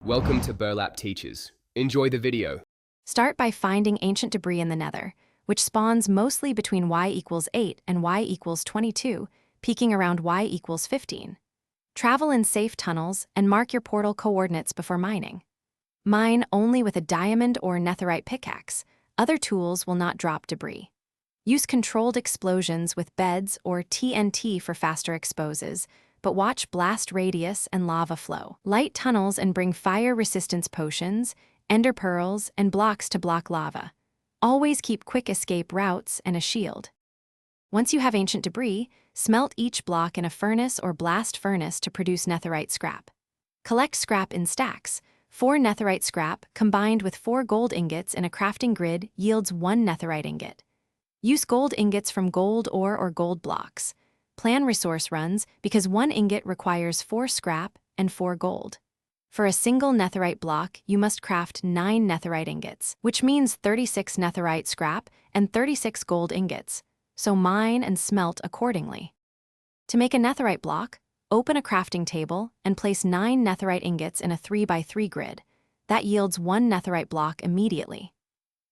Welcome to Burlap Teachers. Enjoy the video. Start by finding ancient debris in the Nether, which spawns mostly between y=8 and y=22, peaking around y=15. Travel in safe tunnels and mark your portal coordinates before mining. Mine only with a diamond or netherite pickaxe. Other tools will not drop debris. Use controlled explosions with beds or TNT for faster exposes, but watch blast radius and lava flow. Light tunnels and bring fire resistance potions, ender pearls, and blocks to block lava. Always keep quick escape routes and a shield. Once you have ancient debris, smelt each block in a furnace or blast furnace to produce netherite scrap. Collect scrap in stacks. 4 netherite scrap combined with 4 gold ingots in a crafting grid yields 1 netherite ingot. Use gold ingots from gold ore or gold blocks. Plan resource runs because 1 ingot requires 4 scrap and 4 gold. For a single netherite block, you must craft 9 netherite ingots, which means 36 netherite scrap and 36 gold ingots, so mine and smelt accordingly. To make a netherite block, open a crafting table and place 9 netherite ingots in a 3x3 grid. That yields 1 netherite block immediately.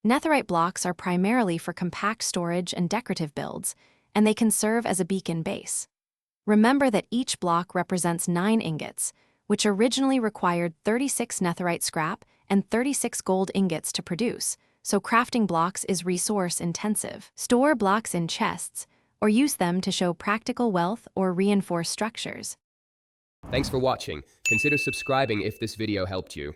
Netherite blocks are primarily for compact storage and decorative builds, and they can serve as a beacon base. Remember that each block represents 9 ingots, which originally required 36 netherite scrap and 36 gold ingots to produce, so crafting blocks is resource-intensive. Store blocks in chests, or use them to show practical wealth or reinforce structures. Thanks for watching. Consider subscribing if this video helped you.